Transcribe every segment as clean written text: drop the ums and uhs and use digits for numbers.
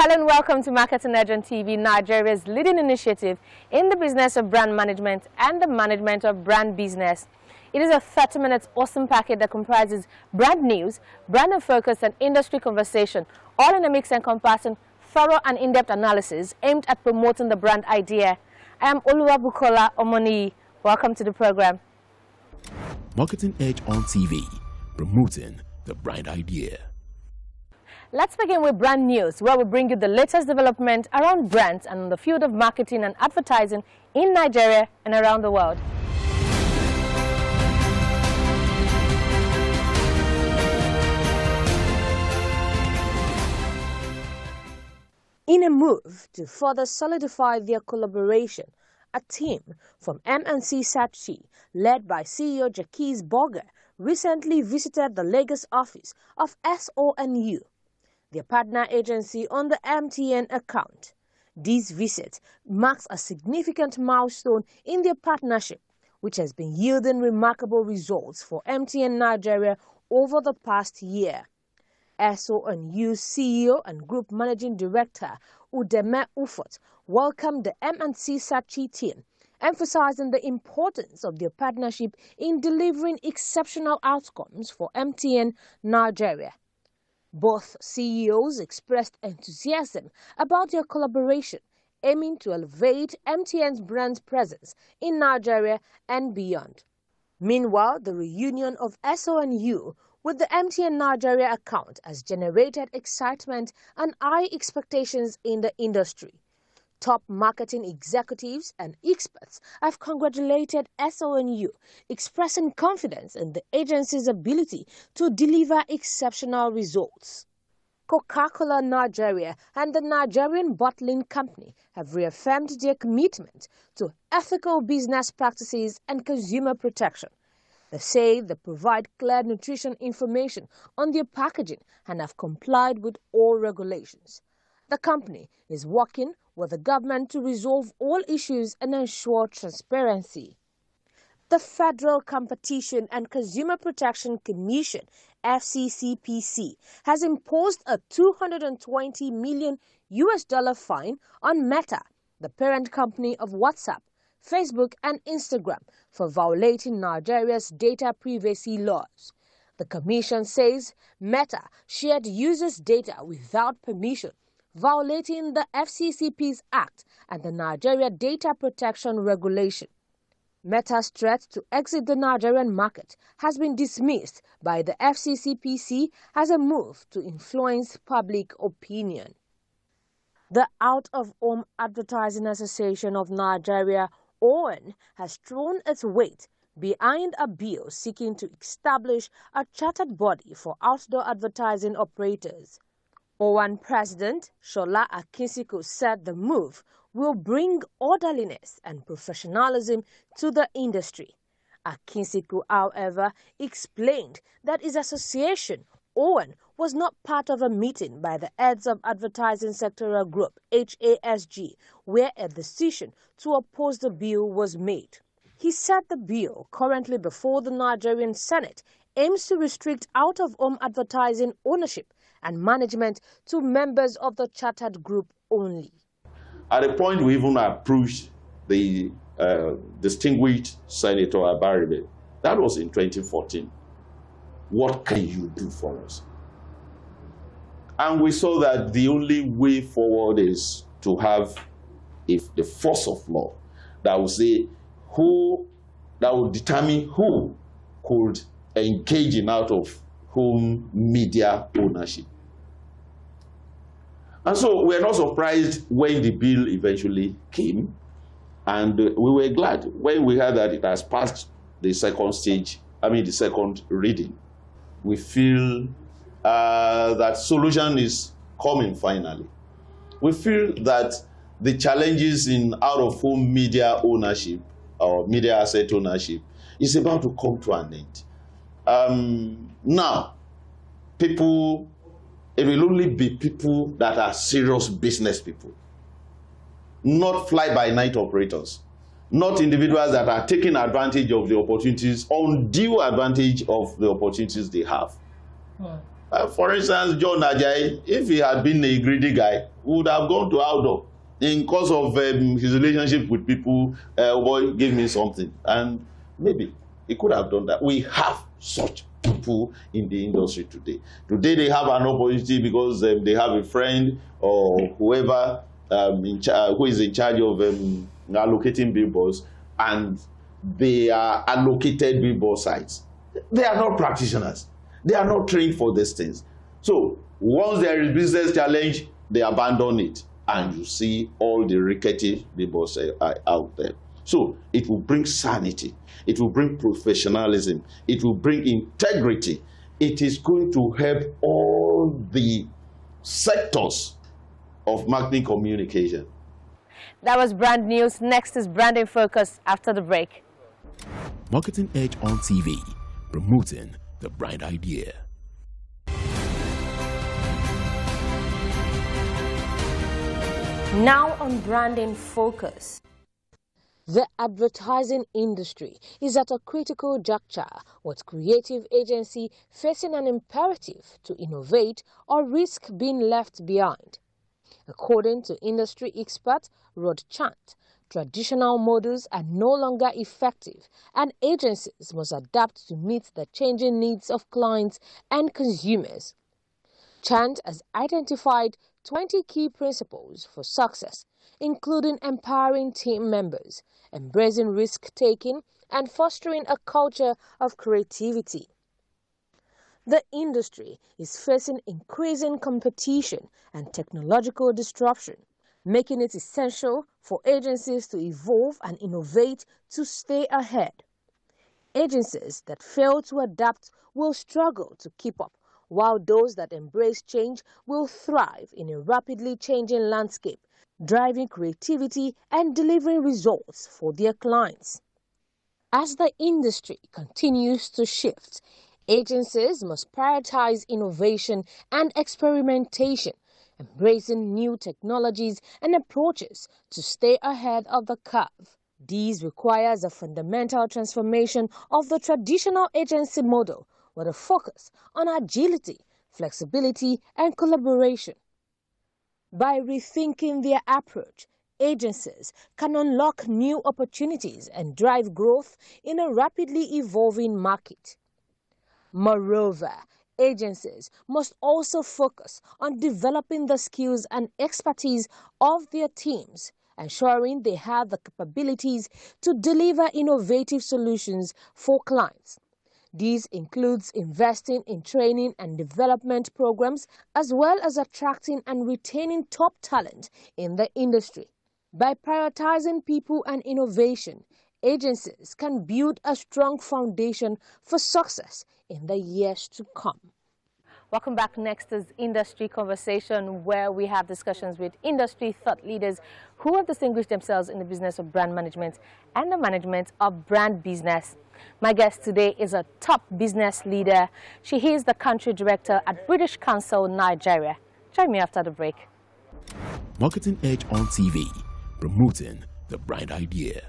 Hello and welcome to Marketing Edge on TV, Nigeria's leading initiative in the business of brand management and the management of brand business. It is a 30-minute awesome package that comprises brand news, brand and focus, and industry conversation, all in a mix encompassing thorough and in-depth analysis aimed at promoting the brand idea. I am Oluwabukola Omoni. Welcome to the program. Marketing Edge on TV, promoting the brand idea. Let's begin with brand news, where we bring you the latest development around brands and in the field of marketing and advertising in Nigeria and around the world. In a move to further solidify their collaboration, a team from M&C Saatchi, led by CEO Jacques Borger, recently visited the Lagos office of SONU, their partner agency on the MTN account. This visit marks a significant milestone in their partnership, which has been yielding remarkable results for MTN Nigeria over the past year. SONU CEO and Group Managing Director Udeme Ufot welcomed the M&C Saatchi team, emphasizing the importance of their partnership in delivering exceptional outcomes for MTN Nigeria. Both CEOs expressed enthusiasm about their collaboration, aiming to elevate MTN's brand presence in Nigeria and beyond. Meanwhile, the reunion of SONU with the MTN Nigeria account has generated excitement and high expectations in the industry. Top marketing executives and experts have congratulated SONU, expressing confidence in the agency's ability to deliver exceptional results. Coca-Cola Nigeria and the Nigerian Bottling Company have reaffirmed their commitment to ethical business practices and consumer protection. They say they provide clear nutrition information on their packaging and have complied with all regulations. The company is working with the government to resolve all issues and ensure transparency. The Federal Competition and Consumer Protection Commission, FCCPC, has imposed a $220 million fine on Meta, the parent company of WhatsApp, Facebook and Instagram, for violating Nigeria's data privacy laws. The commission says Meta shared users' data without permission, violating the FCCP's Act and the Nigeria Data Protection Regulation. Meta's threat to exit the Nigerian market has been dismissed by the FCCPC as a move to influence public opinion. The Out-of-Home Advertising Association of Nigeria, OAN, has thrown its weight behind a bill seeking to establish a chartered body for outdoor advertising operators. OAN President Shola Akinsiko said the move will bring orderliness and professionalism to the industry. Akinsiko, however, explained that his association, OAN, was not part of a meeting by the heads of Advertising Sectoral Group, HASG, where a decision to oppose the bill was made. He said the bill, currently before the Nigerian Senate, aims to restrict out-of-home advertising ownership and management to members of the chartered group only. At a point, we even approached the distinguished Senator Abaribe. That was in 2014. What can you do for us? And we saw that the only way forward is to have the force of law that will say that will determine who could engage in out-of-home media ownership. And so we are not surprised when the bill eventually came, and we were glad when we heard that it has passed the second reading. We feel that solution is coming finally. We feel that the challenges in out-of-home media ownership or media asset ownership is about to come to an end. Now, it will only be people that are serious business people, not fly-by-night operators, not individuals that are taking advantage of the opportunities, undue advantage of the opportunities they have. For instance, John Ajayi, if he had been a greedy guy, would have gone to outdoor. In course of his relationship with people, boy, give me something. And maybe he could have done that. We have such people in the industry today. Today they have an opportunity because they have a friend or whoever who is in charge of allocating billboards, and they are allocated billboard sites. They are not practitioners. They are not trained for these things. So once there is business challenge, they abandon it, and you see all the rickety billboards out there. So it will bring sanity. It will bring professionalism. It will bring integrity. It is going to help all the sectors of marketing communication. That was brand news. Next is Branding Focus after the break. Marketing Edge on TV, promoting the bright idea. Now on Branding Focus. The advertising industry is at a critical juncture, with creative agency facing an imperative to innovate or risk being left behind. According to industry expert Rod Chant, traditional models are no longer effective, and agencies must adapt to meet the changing needs of clients and consumers. Chant has identified 20 key principles for success, including empowering team members, embracing risk-taking, and fostering a culture of creativity. The industry is facing increasing competition and technological disruption, making it essential for agencies to evolve and innovate to stay ahead. Agencies that fail to adapt will struggle to keep up, while those that embrace change will thrive in a rapidly changing landscape, driving creativity and delivering results for their clients. As the industry continues to shift, agencies must prioritize innovation and experimentation, embracing new technologies and approaches to stay ahead of the curve. This requires a fundamental transformation of the traditional agency model, with a focus on agility, flexibility, and collaboration. By rethinking their approach, agencies can unlock new opportunities and drive growth in a rapidly evolving market. Moreover, agencies must also focus on developing the skills and expertise of their teams, ensuring they have the capabilities to deliver innovative solutions for clients. This includes investing in training and development programs, as well as attracting and retaining top talent in the industry. By prioritizing people and innovation, agencies can build a strong foundation for success in the years to come. Welcome back. Next is Industry Conversation, where we have discussions with industry thought leaders who have distinguished themselves in the business of brand management and the management of brand business. My guest today is a top business leader. She is the country director at British Council, Nigeria. Join me after the break. Marketing Edge on TV, promoting the bright idea.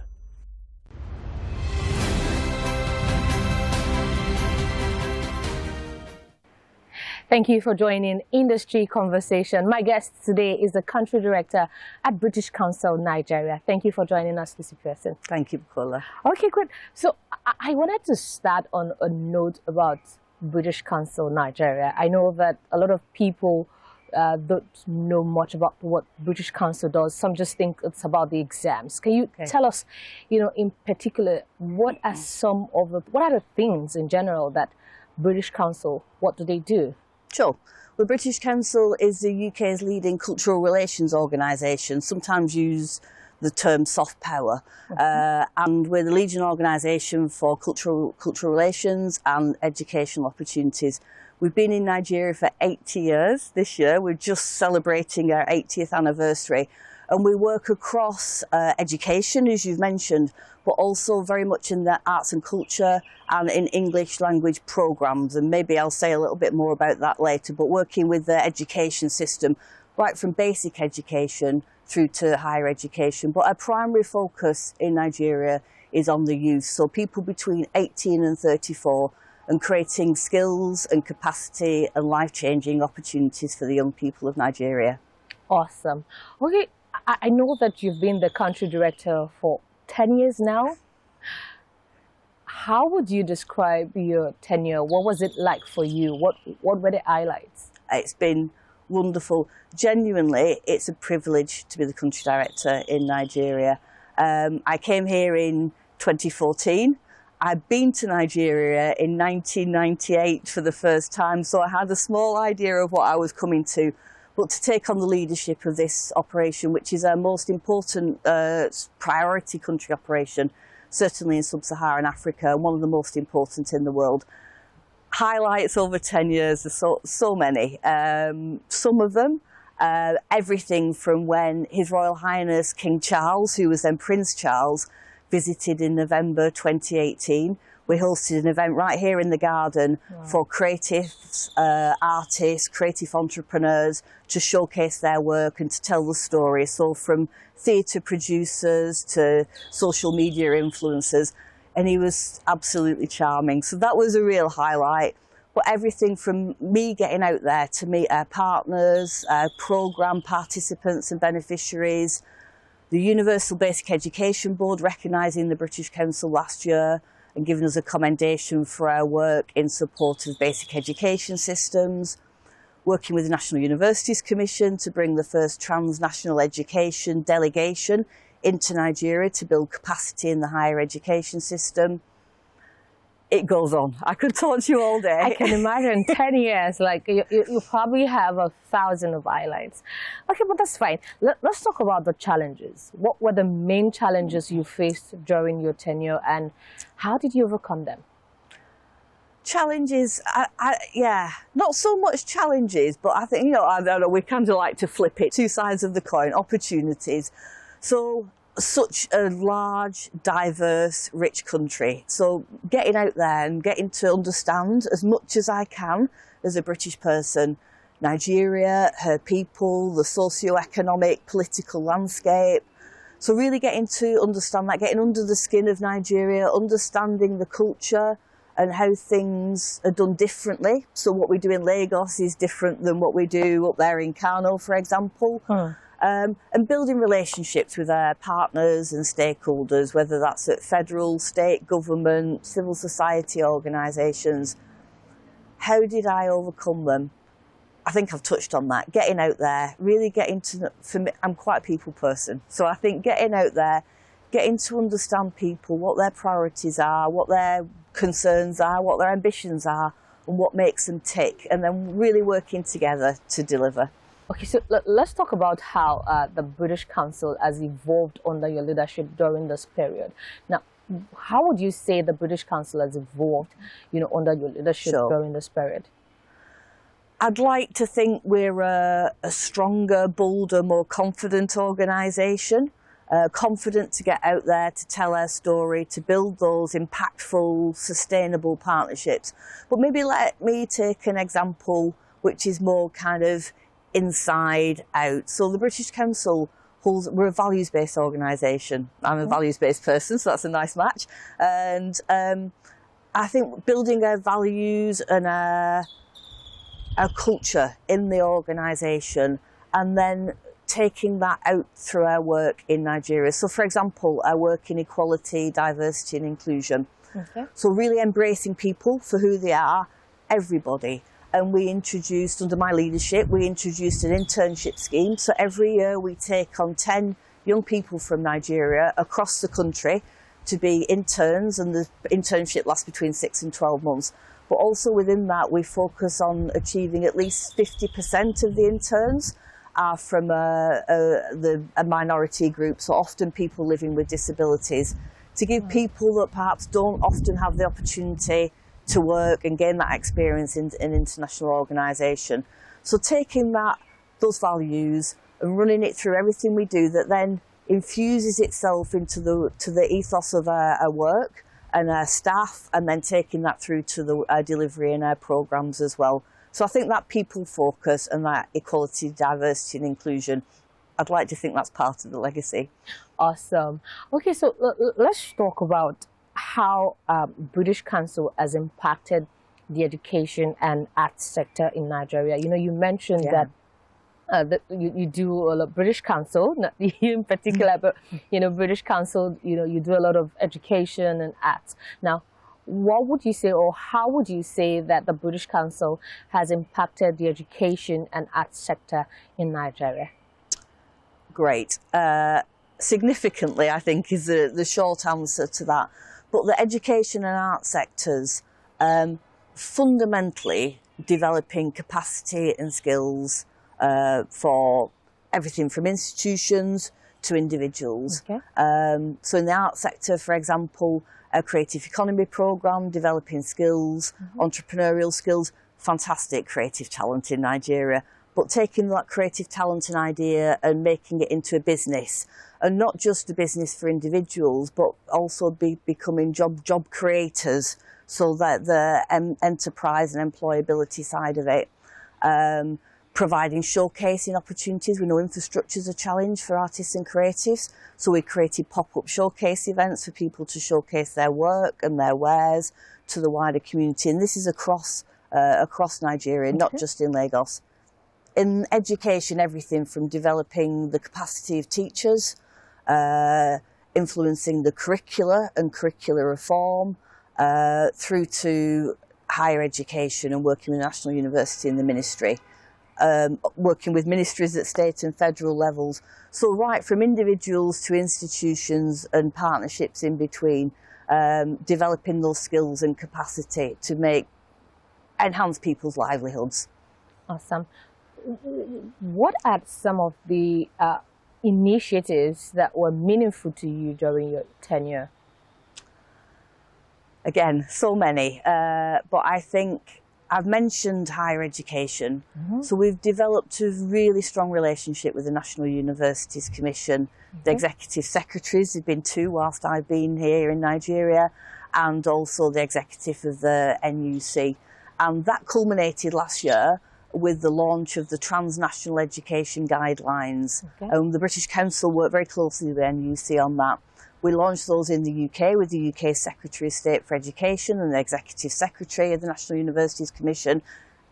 Thank you for joining Industry Conversation. My guest today is the country director at British Council, Nigeria. Thank you for joining us, Mr. Pearson. Thank you, Bukola. Okay, good. So I wanted to start on a note about British Council, Nigeria. I know that a lot of people don't know much about what British Council does. Some just think it's about the exams. Can you tell us, in particular, what are the things in general that British Council, what do they do? Sure. The British Council is the UK's leading cultural relations organisation, sometimes use the term soft power. And we're the leading organisation for cultural relations and educational opportunities. We've been in Nigeria for 80 years this year. We're just celebrating our 80th anniversary. And we work across education, as you've mentioned, but also very much in the arts and culture and in English language programmes. And maybe I'll say a little bit more about that later, but working with the education system, right from basic education through to higher education. But our primary focus in Nigeria is on the youth, so people between 18 and 34, and creating skills and capacity and life-changing opportunities for the young people of Nigeria. Awesome. Okay, I know that you've been the country director for 10 years now. How would you describe your tenure? What was it like for you? What were the highlights? It's been wonderful. Genuinely, it's a privilege to be the country director in Nigeria. I came here in 2014. I'd been to Nigeria in 1998 for the first time, so I had a small idea of what I was coming to. But to take on the leadership of this operation, which is our most important priority country operation, certainly in sub-Saharan Africa, and one of the most important in the world. Highlights over 10 years are so many. Some of them, everything from when His Royal Highness King Charles, who was then Prince Charles, visited in November 2018. We hosted an event right here in the garden for creatives, artists, creative entrepreneurs to showcase their work and to tell the story. So from theatre producers to social media influencers, and he was absolutely charming. So that was a real highlight. But everything from me getting out there to meet our partners, our programme participants and beneficiaries, the Universal Basic Education Board recognising the British Council last year and giving us a commendation for our work in support of basic education systems, working with the National Universities Commission to bring the first transnational education delegation into Nigeria to build capacity in the higher education system. It goes on. I could talk to you all day. I can imagine 10 years, like you probably have 1,000 of highlights. Okay, but that's fine. Let's talk about the challenges. What were the main challenges you faced during your tenure and how did you overcome them? Challenges, yeah, not so much challenges, but I think, I don't know, we kind of like to flip it. Two sides of the coin, opportunities. So, such a large, diverse, rich country. So getting out there and getting to understand as much as I can as a British person, Nigeria, her people, the socio-economic, political landscape. So really getting to understand that, getting under the skin of Nigeria, understanding the culture and how things are done differently. So what we do in Lagos is different than what we do up there in Kano, for example. And building relationships with our partners and stakeholders, whether that's at federal, state government, civil society organisations. How did I overcome them? I think I've touched on that. Getting out there, really getting to, for me, I'm quite a people person. So I think getting out there, getting to understand people, what their priorities are, what their concerns are, what their ambitions are, and what makes them tick, and then really working together to deliver. Okay, so let's talk about how the British Council has evolved under your leadership during this period. Now, how would you say the British Council has evolved, under your leadership during this period? I'd like to think we're a stronger, bolder, more confident organisation, confident to get out there, to tell our story, to build those impactful, sustainable partnerships. But maybe let me take an example which is more kind of inside out. So the British Council we're a values-based organisation. I'm a values-based person, so that's a nice match. And I think building our values and our culture in the organisation and then taking that out through our work in Nigeria. So for example, our work in equality, diversity and inclusion. Okay. So really embracing people for who they are, everybody. And we introduced, under my leadership, we introduced an internship scheme. So every year we take on 10 young people from Nigeria across the country to be interns, and the internship lasts between 6 and 12 months. But also within that, we focus on achieving at least 50% of the interns are from a minority group, so often people living with disabilities, to give people that perhaps don't often have the opportunity to work and gain that experience in an international organisation. So taking those values and running it through everything we do, that then infuses itself into the ethos of our work and our staff, and then taking that through to our delivery and our programmes as well. So I think that people focus and that equality, diversity and inclusion, I'd like to think that's part of the legacy. Awesome. Okay, so let's talk about how British Council has impacted the education and arts sector in Nigeria? You know, you mentioned that you do a lot, British Council, not you in particular, but, you know, British Council, you know, you do a lot of education and arts. Now, what would you say, or how would you say that the British Council has impacted the education and arts sector in Nigeria? Great. Significantly, I think, is the short answer to that. But the education and arts sectors, fundamentally developing capacity and skills for everything from institutions to individuals. Okay. So in the arts sector, for example, a creative economy programme, developing skills, entrepreneurial skills, fantastic creative talent in Nigeria. But taking that creative talent and idea and making it into a business, and not just a business for individuals, but also becoming job creators, so that the enterprise and employability side of it, providing showcasing opportunities. We know infrastructure's a challenge for artists and creatives, so we created pop-up showcase events for people to showcase their work and their wares to the wider community, and this is across Nigeria, not just in Lagos. In education, everything from developing the capacity of teachers, influencing the curricula and curricular reform, through to higher education and working with the National University and the Ministry, working with ministries at state and federal levels. So right from individuals to institutions and partnerships in between, developing those skills and capacity to enhance people's livelihoods. Awesome. What are some of the initiatives that were meaningful to you during your tenure? Again, so many, but I think I've mentioned higher education. So we've developed a really strong relationship with the National Universities Commission. The executive secretaries, there've been two whilst I've been here in Nigeria, and also the executive of the NUC. And that culminated last year with the launch of the Transnational Education Guidelines. The British Council worked very closely with the NUC on that. We launched those in the UK with the UK Secretary of State for Education and the Executive Secretary of the National Universities Commission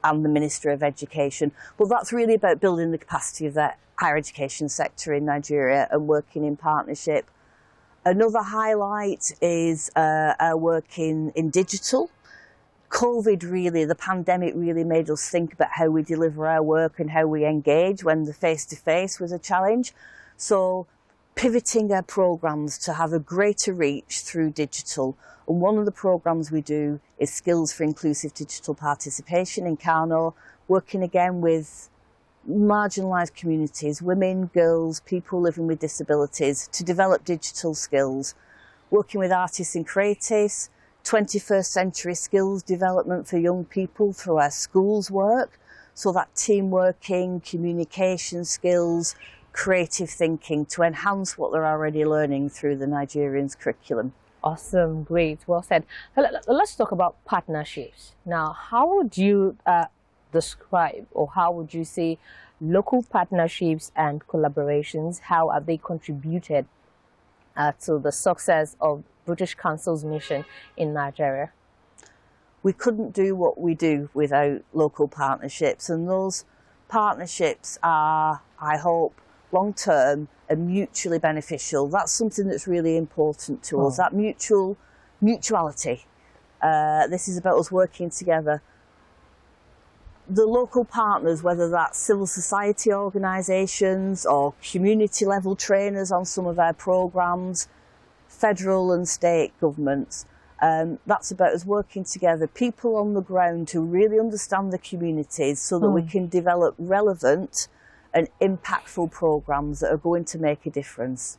and the Minister of Education. But that's really about building the capacity of the higher education sector in Nigeria and working in partnership. Another highlight is our work in digital. The pandemic really made us think about how we deliver our work and how we engage when the face-to-face was a challenge. So pivoting our programmes to have a greater reach through digital. And one of the programmes we do is Skills for Inclusive Digital Participation in Kano, working again with marginalised communities, women, girls, people living with disabilities, to develop digital skills. Working with artists and creatives, 21st century skills development for young people through our schools work. So that team working, communication skills, creative thinking to enhance what they're already learning through the Nigerians' curriculum. Awesome, great, well said. Let's talk about partnerships. Now, how would you describe, or how would you say local partnerships and collaborations, how have they contributed to the success of British Council's mission in Nigeria? We couldn't do what we do without local partnerships, and those partnerships are, I hope, long-term and mutually beneficial. That's something that's really important to us, that mutuality. This is about us working together. The local partners, whether that's civil society organisations or community level trainers on some of our programmes, federal and state governments, that's about us working together, people on the ground who really understand the communities so that we can develop relevant and impactful programmes that are going to make a difference.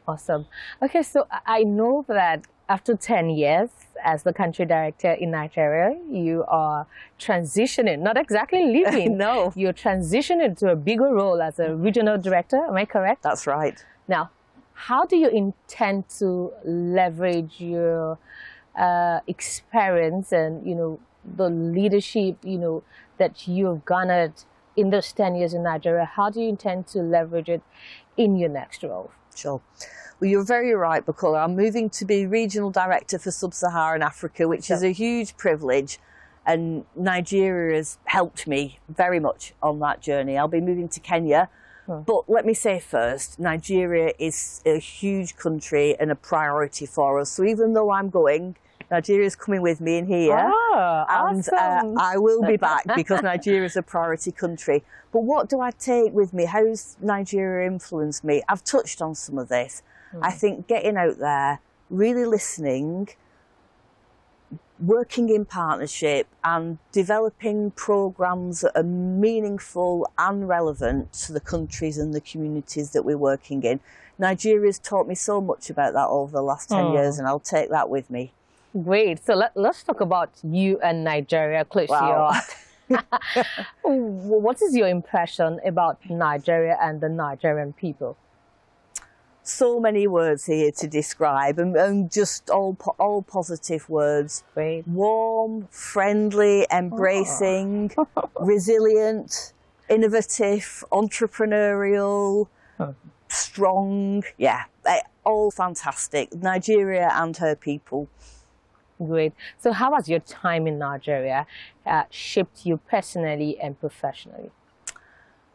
Awesome. Okay, so I know that after 10 years as the country director in Nigeria, you are transitioning, not exactly leaving. No. You're transitioning to a bigger role as a regional director, am I correct? That's right. Now, how do you intend to leverage your experience and, the leadership, that you've garnered in those 10 years in Nigeria? How do you intend to leverage it in your next role? Sure. Well, you're very right, Bukola. I'm moving to be Regional Director for Sub-Saharan Africa, which is a huge privilege. And Nigeria has helped me very much on that journey. I'll be moving to Kenya. But let me say first, Nigeria is a huge country and a priority for us. So even though I'm going, Nigeria's coming with me in here. And awesome. I will be back because Nigeria is a priority country. But what do I take with me? How's Nigeria influenced me? I've touched on some of this. I think getting out there, really listening, working in partnership and developing programmes that are meaningful and relevant to the countries and the communities that we're working in. Nigeria's taught me so much about that over the last 10 years, and I'll take that with me. Great. So let's talk about you and Nigeria close to your heart. What is your impression about Nigeria and the Nigerian people? So many words here to describe, and just all positive words. Great. Warm, friendly, embracing, resilient, innovative, entrepreneurial, strong. Yeah, all fantastic. Nigeria and her people. Great. So how has your time in Nigeria shaped you personally and professionally?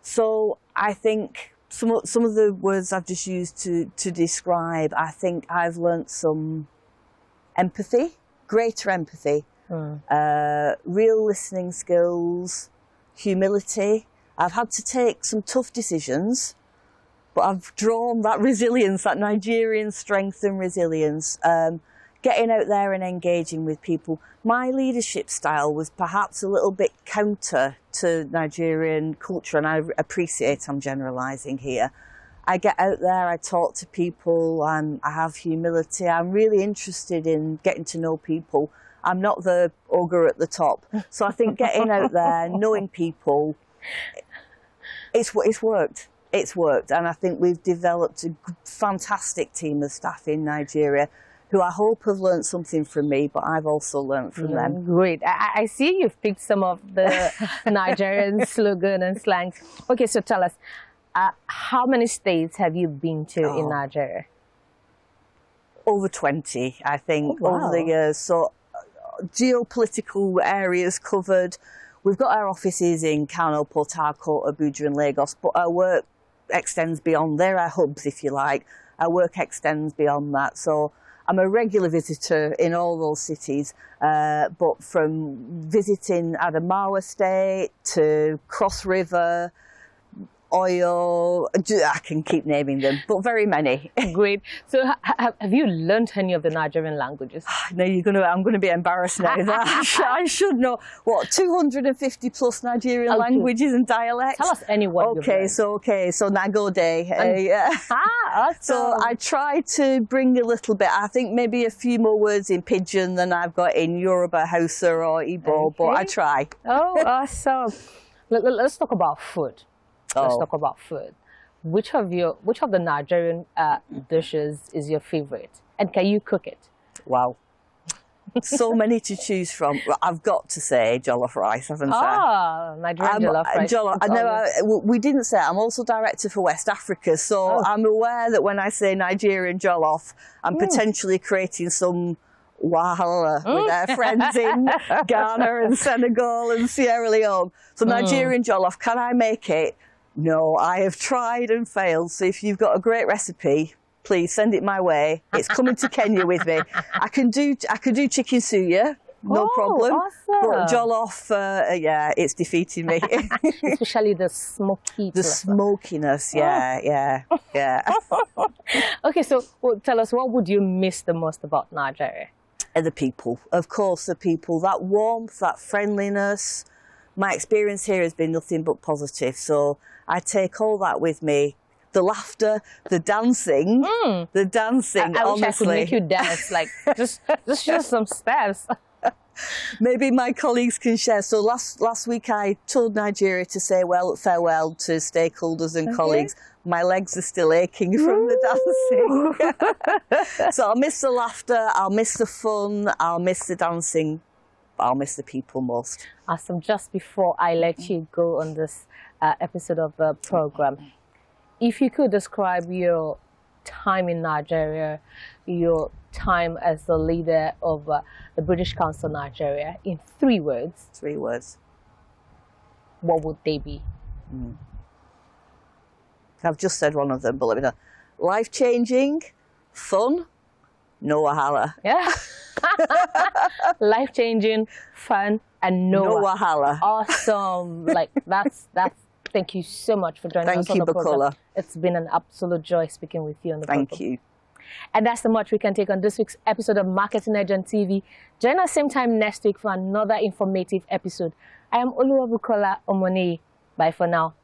So I think some of the words I've just used to describe, I think I've learnt some empathy, greater empathy, real listening skills, humility. I've had to take some tough decisions, but I've drawn that resilience, that Nigerian strength and resilience, getting out there and engaging with people. My leadership style was perhaps a little bit counter to Nigerian culture, and I appreciate I'm generalising here. I get out there, I talk to people, I have humility, I'm really interested in getting to know people. I'm not the ogre at the top. So I think getting out there, knowing people, it's worked. It's worked, and I think we've developed a fantastic team of staff in Nigeria who I hope have learned something from me, but I've also learned from them. Great. I see you've picked some of the Nigerian slogan and slangs. Okay, so tell us, how many states have you been to in Nigeria? Over 20, I think, wow. over the years. So geopolitical areas covered. We've got our offices in Kano, Port Harcourt, Abuja and Lagos, but our work extends beyond there, our hubs, if you like. Our work extends beyond that. So I'm a regular visitor in all those cities, but from visiting Adamawa State to Cross River, Oyo, I can keep naming them, but very many. Great. So have you learned any of the Nigerian languages? No, I'm going to be embarrassed now. I should know. What, 250 plus Nigerian languages and dialects? Tell us any one. Okay, so Nagode. Awesome. So I try to bring a little bit. I think maybe a few more words in Pidgin than I've got in Yoruba, Hausa or Igbo, but I try. Oh, awesome. Let's talk about food. Let's talk about food. Which of the Nigerian dishes is your favorite? And can you cook it? Wow. So many to choose from. I've got to say jollof rice, haven't I? Nigerian jollof rice. We didn't say it. I'm also director for West Africa, so I'm aware that when I say Nigerian jollof, I'm potentially creating some wahala with our friends in Ghana and Senegal and Sierra Leone. So Nigerian jollof, can I make it? No, I have tried and failed. So if you've got a great recipe, please send it my way. It's coming to Kenya with me. I can do chicken suya, no problem. Awesome. But jollof, yeah, it's defeating me. Especially the smoky. The smokiness, yeah. Okay, so tell us, what would you miss the most about Nigeria? The people, of course, the people. That warmth, that friendliness. My experience here has been nothing but positive. So I take all that with me. The laughter, the dancing, I honestly. wish I could make you dance, like just some steps. Maybe my colleagues can share. So last week I told Nigeria to say farewell to stakeholders and colleagues. My legs are still aching from the dancing. So I'll miss the laughter, I'll miss the fun, I'll miss the dancing, I'll miss the people most. Awesome. Just before I let you go on this episode of the program, if you could describe your time in Nigeria, your time as the leader of the British Council Nigeria, in 3 words. 3 words. What would they be? I've just said one of them, but let me know. Life-changing, fun, no wahala. Yeah. Life-changing, fun, and no wahala. Awesome. Like, that's. Thank you so much for joining us on the program. Bukola. It's been an absolute joy speaking with you on the program. Thank you. And that's the much we can take on this week's episode of Marketing Edge on TV. Join us same time next week for another informative episode. I am Oluwa Bukola Omoni. Bye for now.